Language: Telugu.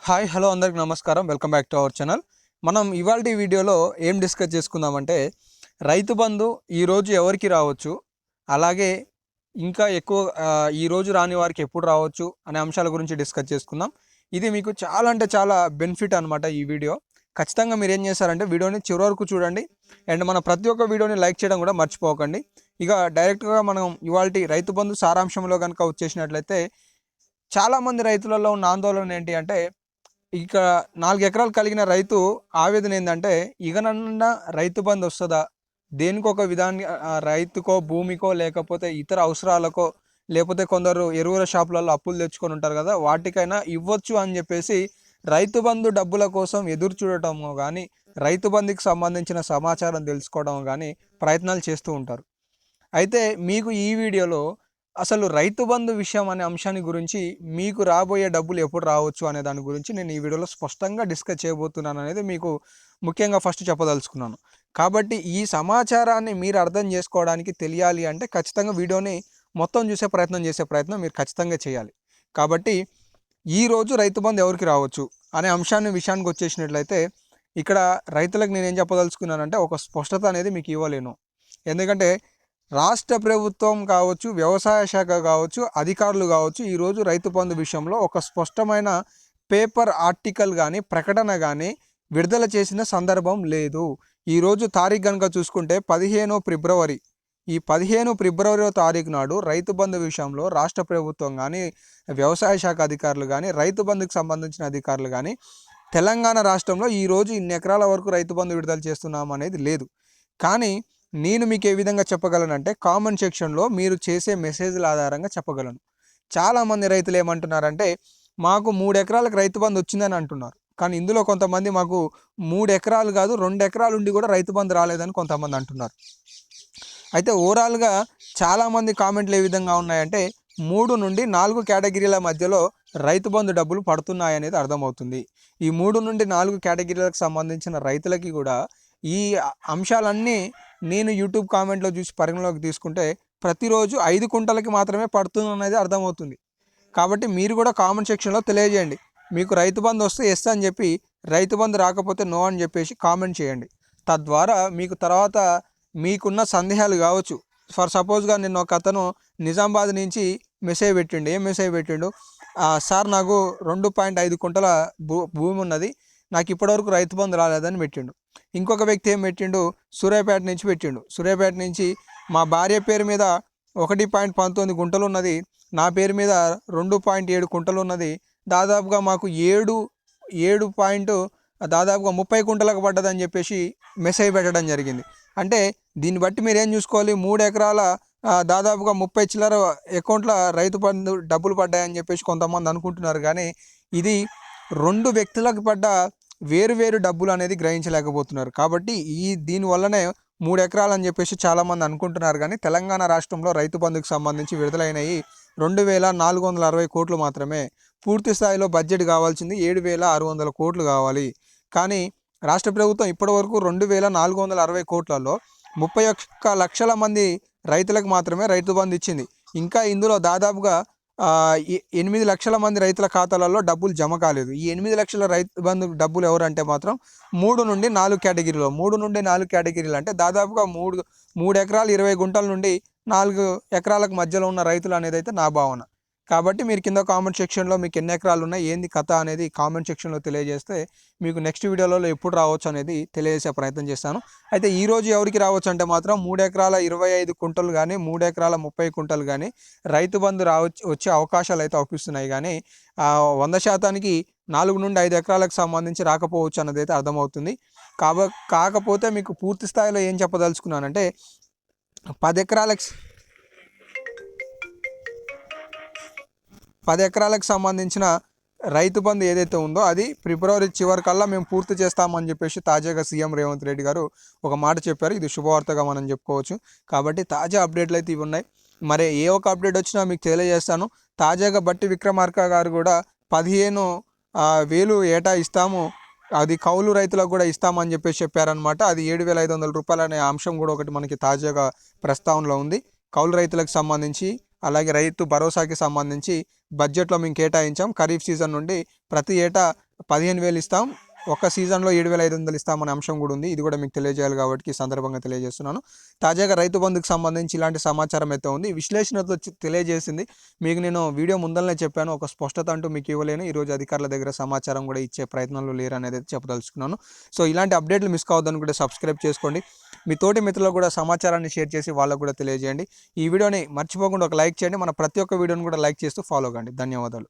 హాయ్ హలో అందరికి నమస్కారం. Welcome back to our channel. మనం ఇవాల్టి వీడియోలో ఏం డిస్కస్ చేసుకుందామంటే రైతు బంధు ఈరోజు ఎవరికి రావచ్చు, అలాగే ఇంకా ఎక్కువ ఈరోజు రాని వారికి ఎప్పుడు రావచ్చు అనే అంశాల గురించి డిస్కస్ చేసుకుందాం. ఇది మీకు చాలా అంటే చాలా బెనిఫిట్ అనమాట. ఈ వీడియో ఖచ్చితంగా మీరు ఏం చేస్తారంటే వీడియోని చివరి వరకు చూడండి. అండ్ మన ప్రతి ఒక్క వీడియోని లైక్ చేయడం కూడా మర్చిపోకండి. ఇక డైరెక్ట్గా మనం ఇవాల్టి రైతు బంధు సారాంశంలో కనుక వచ్చేసినట్లయితే చాలామంది రైతులలో ఉన్న ఆందోళన ఏంటి అంటే, ఇక 4 ఎకరాలు కలిగిన రైతు ఆవేదన ఏందంటే, ఇకనన్నా రైతు బంధు వస్తదా? దేనికొక విధాన్ని రైతుకో, భూమికో, లేకపోతే ఇతర అవసరాలకో, లేకపోతే కొందరు ఎరువుల షాపులలో అప్పులు తెచ్చుకొని ఉంటారు కదా! వాటికైనా ఇవ్వచ్చు అని చెప్పేసి రైతు బంధు డబ్బుల కోసం ఎదురు చూడటమో గానీ, రైతు బంధుకి సంబంధించిన సమాచారం తెలుసుకోవడం గానీ ప్రయత్నాలు చేస్తూ ఉంటారు. అయితే మీకు ఈ వీడియోలో అసలు రైతు బంధు విషయం అనే అంశాన్ని గురించి, మీకు రాబోయే డబ్బులు ఎప్పుడు రావచ్చు అనే దాని గురించి నేను ఈ వీడియోలో స్పష్టంగా డిస్కస్ చేయబోతున్నాను అనేది మీకు ముఖ్యంగా ఫస్ట్ చెప్పదలుచుకున్నాను. కాబట్టి ఈ సమాచారాన్ని మీరు అర్థం చేసుకోవడానికి తెలియాలి అంటే ఖచ్చితంగా వీడియోని మొత్తం చూసే ప్రయత్నం మీరు ఖచ్చితంగా చేయాలి. కాబట్టి ఈరోజు రైతు బంధు ఎవరికి రావచ్చు అనే విషయానికి వచ్చేసినట్లయితే, ఇక్కడ రైతులకు నేనేం చెప్పదలుచుకున్నానంటే ఒక స్పష్టత అనేది మీకు ఇవ్వలేను. ఎందుకంటే రాష్ట్ర ప్రభుత్వం కావచ్చు, వ్యవసాయ శాఖ కావచ్చు, అధికారులు కావచ్చు, ఈరోజు రైతు బంధు విషయంలో ఒక స్పష్టమైన పేపర్ ఆర్టికల్ కానీ, ప్రకటన కానీ విడుదల చేసిన సందర్భం లేదు. ఈరోజు తారీఖు కనుక చూసుకుంటే 15 ఫిబ్రవరి. ఈ 15 ఫిబ్రవరి తారీఖు నాడు రైతు బంధు విషయంలో రాష్ట్ర ప్రభుత్వం కానీ, వ్యవసాయ శాఖ అధికారులు కానీ, రైతు బంధుకు సంబంధించిన అధికారులు కానీ తెలంగాణ రాష్ట్రంలో ఈరోజు ఇన్ని ఎకరాల వరకు రైతు బంధు విడుదల చేస్తున్నాం అనేది లేదు. కానీ నేను మీకు ఏ విధంగా చెప్పగలనంటే, కామెంట్ సెక్షన్లో మీరు చేసే మెసేజ్ల ఆధారంగా చెప్పగలను. చాలామంది రైతులు ఏమంటున్నారంటే, మాకు 3 ఎకరాలకు రైతు బంధు వచ్చిందని అంటున్నారు. కానీ ఇందులో కొంతమంది మాకు 3 ఎకరాలు కాదు 2 ఎకరాలు ఉండి కూడా రైతు బంధు రాలేదని కొంతమంది అంటున్నారు. అయితే ఓవరాల్గా చాలామంది కామెంట్లు ఏ విధంగా ఉన్నాయంటే, 3 నుండి 4 కేటగిరీల మధ్యలో రైతు బంధు డబ్బులు పడుతున్నాయనేది అర్థమవుతుంది. ఈ 3 నుండి 4 కేటగిరీలకు సంబంధించిన రైతులకి కూడా ఈ అంశాలన్నీ నేను యూట్యూబ్ కామెంట్లో చూసి పరిగణలోకి తీసుకుంటే ప్రతిరోజు 5 కుంటలకి మాత్రమే పడుతుందనేది అర్థమవుతుంది. కాబట్టి మీరు కూడా కామెంట్ సెక్షన్లో తెలియజేయండి. మీకు రైతు బంధు వస్తే ఎస్ అని చెప్పి, రైతు బంధు రాకపోతే నో అని చెప్పేసి కామెంట్ చేయండి. తద్వారా మీకు తర్వాత మీకున్న సందేహాలు కావచ్చు. ఫర్ సపోజ్గా నిన్న ఒక అతను నిజామాబాద్ నుంచి మెసేజ్ పెట్టిండు. ఏం మెసేజ్ పెట్టిండు? సార్ నాకు 2.5 కుంటల భూమి ఉన్నది, నాకు ఇప్పటివరకు రైతు బంధు రాలేదని పెట్టిండు. ఇంకొక వ్యక్తి ఏం పెట్టిండు? సూర్యాపేట నుంచి పెట్టిండు. సూర్యాపేట నుంచి మా భార్య పేరు మీద 1.19 గుంటలు ఉన్నది, నా పేరు మీద 2.7 కుంటలు ఉన్నది, దాదాపుగా మాకు 7 దాదాపుగా 30 కుంటలకు పడ్డదని చెప్పేసి మెసేజ్ పెట్టడం జరిగింది. అంటే దీన్ని బట్టి మీరు ఏం చూసుకోవాలి, 3 ఎకరాల దాదాపుగా 30 చిల్లర అకౌంట్ల రైతు బంధు డబ్బులు పడ్డాయని చెప్పేసి కొంతమంది అనుకుంటున్నారు. కానీ ఇది 2 వ్యక్తులకు పడ్డ వేరు డబ్బులు అనేది గ్రహించలేకపోతున్నారు. కాబట్టి దీనివల్లనే 3 ఎకరాలు అని చెప్పేసి చాలామంది అనుకుంటున్నారు. కానీ తెలంగాణ రాష్ట్రంలో రైతు బంధుకు సంబంధించి విడుదలైనవి 2460 కోట్లు మాత్రమే. పూర్తి స్థాయిలో బడ్జెట్ కావాల్సింది 7600 కోట్లు కావాలి. కానీ రాష్ట్ర ప్రభుత్వం ఇప్పటివరకు 2460 కోట్లలో 31 లక్షల మంది రైతులకు మాత్రమే రైతు బంధు ఇచ్చింది. ఇంకా ఇందులో దాదాపుగా 8 లక్షల మంది రైతుల ఖాతాలలో డబ్బులు జమ కాలేదు. ఈ 8 లక్షల రైతు బంధు డబ్బులు ఎవరంటే మాత్రం 3 నుండి 4 కేటగిరీలో. 3 నుండి 4 కేటగిరీలు అంటే దాదాపుగా 3 ఎకరాలు 20 గుంటల నుండి 4 ఎకరాలకు మధ్యలో ఉన్న రైతులు అనేది అయితే నా భావన. కాబట్టి మీరు కింద కామెంట్ సెక్షన్లో మీకు ఎన్ని ఎకరాలు ఉన్నాయి, ఏంది కథ అనేది కామెంట్ సెక్షన్లో తెలియజేస్తే మీకు నెక్స్ట్ వీడియోలో ఎప్పుడు రావచ్చు అనేది తెలియజేసే ప్రయత్నం చేస్తాను. అయితే ఈరోజు ఎవరికి రావచ్చు అంటే మాత్రం 3 ఎకరాల 25 కుంటలు కానీ, 3 ఎకరాల 30 కుంటలు కానీ రైతు బంధు వచ్చే అవకాశాలు అయితే అవుపిస్తున్నాయి. కానీ 100% 4 నుండి 5 ఎకరాలకు సంబంధించి రాకపోవచ్చు అన్నది అయితే అర్థమవుతుంది. కాకపోతే మీకు పూర్తి స్థాయిలో ఏం చెప్పదలుచుకున్నానంటే 10 ఎకరాలకు సంబంధించిన రైతు బంధు ఏదైతే ఉందో అది ఫిబ్రవరి చివరికల్లా మేము పూర్తి చేస్తామని చెప్పేసి తాజాగా సీఎం రేవంత్ రెడ్డి గారు ఒక మాట చెప్పారు. ఇది శుభవార్తగా మనం చెప్పుకోవచ్చు. కాబట్టి తాజా అప్డేట్లు అయితే ఇవి ఉన్నాయి. మరి ఏ ఒక అప్డేట్ వచ్చినా మీకు తెలియజేస్తాను. తాజాగా బట్టి విక్రమార్క గారు కూడా 15,000 ఏటా ఇస్తాము, అది కౌలు రైతులకు కూడా ఇస్తామని చెప్పేసి చెప్పారనమాట. అది 7,500 రూపాయలు అనే అంశం కూడా ఒకటి మనకి తాజాగా ప్రస్తావనలో ఉంది. కౌలు రైతులకు సంబంధించి అలాగే రైతు భరోసాకి సంబంధించి బడ్జెట్లో మేము కేటాయించాం. ఖరీఫ్ సీజన్ నుండి ప్రతి ఏటా 15,000 ఇస్తాం, ఒక సీజన్లో 7,500 ఇస్తామనే అంశం కూడా ఉంది. ఇది కూడా మీకు తెలియజేయాలి కాబట్టి ఈ సందర్భంగా తెలియజేస్తున్నాను. తాజాగా రైతు బంధుకు సంబంధించి ఇలాంటి సమాచారం అయితే ఉంది. విశ్లేషణతో తెలియజేసింది మీకు నేను వీడియో ముందరనే చెప్పాను. ఒక స్పష్టత అంటూ మీకు ఇవ్వలేను. ఈరోజు అధికారుల దగ్గర సమాచారం కూడా ఇచ్చే ప్రయత్నంలో లేరు అనేది చెప్పదలుచుకున్నాను. సో ఇలాంటి అప్డేట్లు మిస్ కావద్దని కూడా సబ్స్క్రైబ్ చేసుకోండి. మీ తోటి మిత్రులకు కూడా సమాచారాన్ని షేర్ చేసి వాళ్ళకు కూడా తెలియజేయండి. ఈ వీడియోని మర్చిపోకుండా ఒక లైక్ చేయండి. మన ప్రతి ఒక్క వీడియోని కూడా లైక్ చేస్తూ ఫాలో కండి. ధన్యవాదాలు.